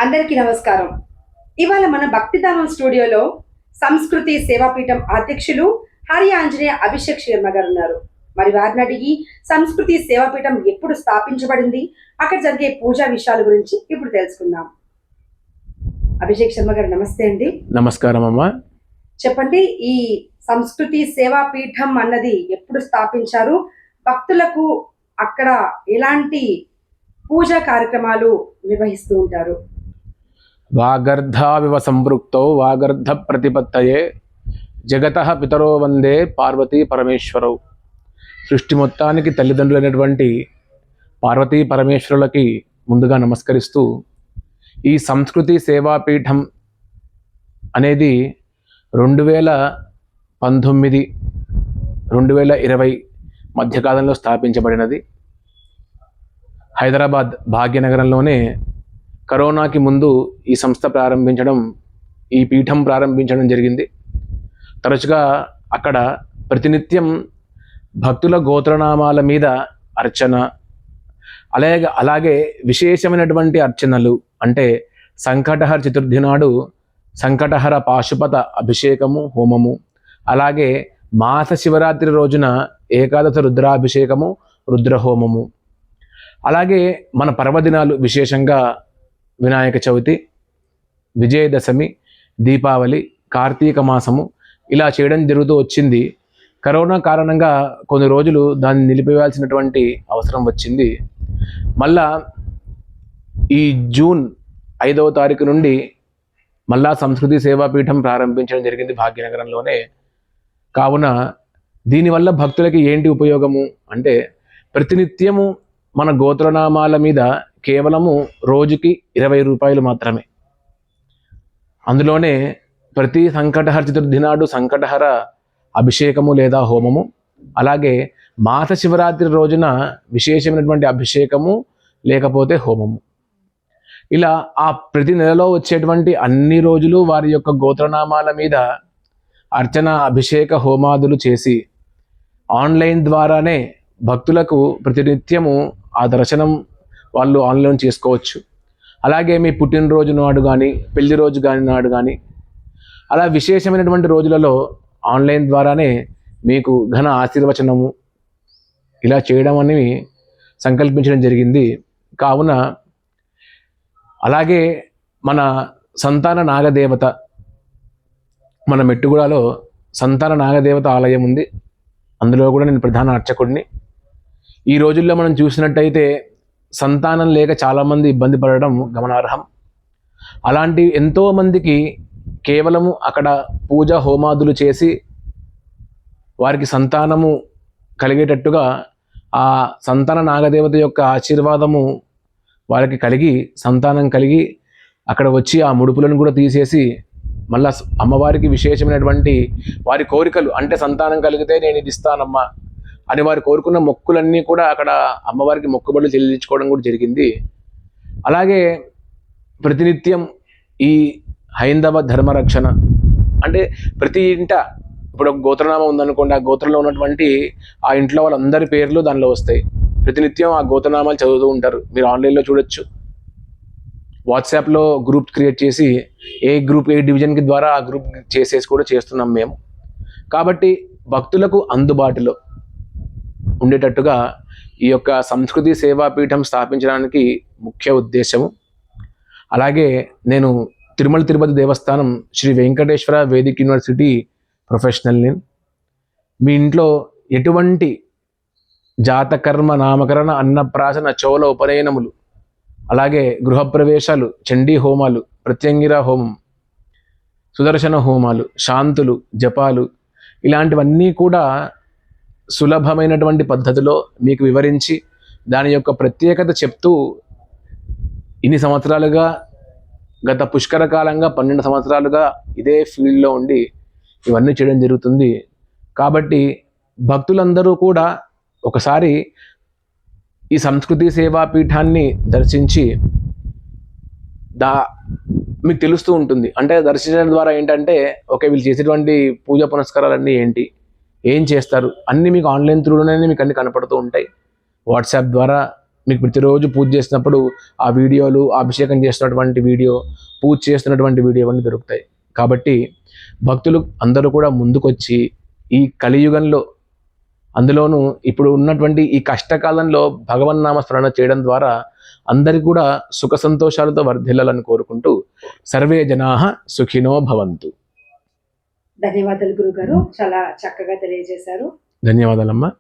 అందరికీ నమస్కారం. ఇవాళ మన భక్తిధామం స్టూడియోలో సంస్కృతి సేవాపీఠం అధ్యక్షులు హరి ఆంజనేయ అభిషేక్ శర్మ గారు ఉన్నారు. మరి వారిని అడిగి సంస్కృతి సేవాపీఠం ఎప్పుడు స్థాపించబడింది, అక్కడ జరిగే పూజా విషయాల గురించి ఇప్పుడు తెలుసుకుందాం. అభిషేక్ శర్మ గారు నమస్తే అండి. నమస్కారం అమ్మా. చెప్పండి, ఈ సంస్కృతి సేవాపీఠం అన్నది ఎప్పుడు స్థాపించారు? భక్తులకు అక్కడ ఎలాంటి పూజా కార్యక్రమాలు నిర్వహిస్తూ ఉంటారు? వాగర్ధావివ సంపృక్తో వాగర్ధ ప్రతిపత్తయే జగతః పితరో వందే పార్వతీ పరమేశ్వరౌ. సృష్టి మొత్తానికి తల్లిదండ్రులైనటువంటి పార్వతీ పరమేశ్వరులకి ముందుగా నమస్కరిస్తూ, ఈ సంస్కృతి సేవాపీఠం అనేది 2019, 2020 మధ్యకాలంలో స్థాపించబడినది. హైదరాబాద్ భాగ్యనగరంలోనే కరోనాకి ముందు ఈ సంస్థ ప్రారంభించడం, ఈ పీఠం ప్రారంభించడం జరిగింది. తరచుగా అక్కడ ప్రతినిత్యం భక్తుల గోత్రనామాల మీద అర్చన, అలాగే విశేషమైనటువంటి అర్చనలు, అంటే సంకటహర చతుర్థి నాడు సంకటహర పాశుపత అభిషేకము, హోమము, అలాగే మాస శివరాత్రి రోజున ఏకాదశ రుద్రాభిషేకము, రుద్రహోమము, అలాగే మన పర్వదినాలు విశేషంగా వినాయక చవితి, విజయదశమి, దీపావళి, కార్తీక మాసము ఇలా చేయడం జరుగుతూ వచ్చింది. కరోనా కారణంగా కొన్ని రోజులు దాన్ని నిలిపివేయాల్సినటువంటి అవసరం వచ్చింది. మళ్ళా ఈ జూన్ 5వ తారీఖు నుండి మళ్ళా సంస్కృతి సేవాపీఠం ప్రారంభించడం జరిగింది భాగ్యనగరంలోనే. కావున దీనివల్ల భక్తులకి ఏంటి ఉపయోగము అంటే, ప్రతినిత్యము మన గోత్రనామాల మీద కేవలము రోజుకి 20 రూపాయలు మాత్రమే. అందులోనే ప్రతి సంకటహర చతుర్థి నాడు సంకటహర అభిషేకము లేదా హోమము, అలాగే మాస శివరాత్రి రోజున విశేషమైనటువంటి అభిషేకము లేకపోతే హోమము, ఇలా ఆ ప్రతి నెలలో వచ్చేటువంటి అన్ని రోజులు వారి యొక్క గోత్రనామాల మీద అర్చన, అభిషేక, హోమాదులు చేసి ఆన్లైన్ ద్వారానే భక్తులకు ప్రతినిత్యము ఆ దర్శనం వాళ్ళు ఆన్లైన్ చేసుకోవచ్చు. అలాగే మీ పుట్టినరోజు నాడు కానీ, పెళ్లి రోజు నాడు కానీ, అలా విశేషమైనటువంటి రోజులలో ఆన్లైన్ ద్వారానే మీకు ఘన ఆశీర్వచనము ఇలా చేయడం అని సంకల్పించడం జరిగింది. కావున అలాగే మన సంతాన నాగదేవత, మన మెట్టుగూడలో సంతాన నాగదేవత ఆలయం ఉంది. అందులో కూడా నేను ప్రధాన అర్చకుడిని. ఈ రోజుల్లో మనం చూసినట్టయితే సంతానం లేక చాలామంది ఇబ్బంది పడడం గమనార్హం. అలాంటి ఎంతోమందికి కేవలము అక్కడ పూజ హోమాదులు చేసి వారికి సంతానము కలిగేటట్టుగా ఆ సంతాన నాగదేవత యొక్క ఆశీర్వాదము వారికి కలిగి, సంతానం కలిగి అక్కడ వచ్చి ఆ ముడుపులను కూడా తీసేసి మళ్ళా అమ్మవారికి విశేషమైనటువంటి వారి కోరికలు, అంటే సంతానం కలిగితే నేను ఇది ఇస్తానమ్మా అని వారు కోరుకున్న మొక్కులన్నీ కూడా అక్కడ అమ్మవారికి మొక్కుబడులు చెల్లించుకోవడం కూడా జరిగింది. అలాగే ప్రతినిత్యం ఈ హైందవ ధర్మరక్షణ, అంటే ప్రతి ఇంట ఇప్పుడు ఒక గోత్రనామం ఉందనుకోండి, ఆ గోత్రంలో ఉన్నటువంటి ఆ ఇంట్లో వాళ్ళందరి పేర్లు దానిలో వస్తాయి. ప్రతినిత్యం ఆ గోత్రనామాలు చదువుతూ ఉంటారు. మీరు ఆన్లైన్లో చూడొచ్చు. వాట్సాప్లో గ్రూప్ క్రియేట్ చేసి ఏ గ్రూప్, ఏ డివిజన్కి ద్వారా ఆ గ్రూప్ చేసేసి కూడా చేస్తున్నాం మేము. కాబట్టి భక్తులకు అందుబాటులో ఉండేటట్టుగా ఈ యొక్క సంస్కృతి సేవాపీఠం స్థాపించడానికి ముఖ్య ఉద్దేశము. అలాగే నేను తిరుమల తిరుపతి దేవస్థానం శ్రీ వెంకటేశ్వర వేదిక్ యూనివర్సిటీ ప్రొఫెషనల్ని. మీ ఇంట్లో ఎటువంటి జాతకర్మ, నామకరణ, అన్నప్రాసన, చౌల ఉపనయనములు, అలాగే గృహప్రవేశాలు, చండీ హోమాలు, ప్రత్యంగిర హోమం, సుదర్శన హోమాలు, శాంతులు, జపాలు ఇలాంటివన్నీ కూడా సులభమైనటువంటి పద్ధతిలో మీకు వివరించి దాని యొక్క ప్రత్యేకత చెప్తూ ఇన్ని సంవత్సరాలుగా, గత పుష్కర కాలంగా 12 సంవత్సరాలుగా ఇదే ఫీల్డ్లో ఉండి ఇవన్నీ చేయడం జరుగుతుంది. కాబట్టి భక్తులందరూ కూడా ఒకసారి ఈ సంస్కృతి సేవాపీఠాన్ని దర్శించి మీకు తెలుస్తూ ఉంటుంది. అంటే దర్శించడం ద్వారా ఏంటంటే, ఓకే వీళ్ళు చేసేటువంటి పూజా పునస్కారాలన్నీ ఏంటి, ఏం చేస్తారు అన్నీ మీకు ఆన్లైన్ త్రూలోనే మీకు అన్ని కనపడుతూ ఉంటాయి. వాట్సాప్ ద్వారా మీకు ప్రతిరోజు పూజ చేసినప్పుడు ఆ వీడియోలు, అభిషేకం చేస్తున్నటువంటి వీడియో, పూజ చేస్తున్నటువంటి వీడియో అన్నీ దొరుకుతాయి. కాబట్టి భక్తులు అందరూ కూడా ముందుకొచ్చి ఈ కలియుగంలో, అందులోనూ ఇప్పుడు ఉన్నటువంటి ఈ కష్టకాలంలో భగవన్నామ స్మరణ చేయడం ద్వారా అందరికీ కూడా సుఖ సంతోషాలతో వర్ధిల్లాలని కోరుకుంటూ సర్వే జనాః సుఖినో భవంతు. ధన్యవాదాలు గురుగారు, చాలా చక్కగా తెలియజేశారు. ధన్యవాదాలమ్మా.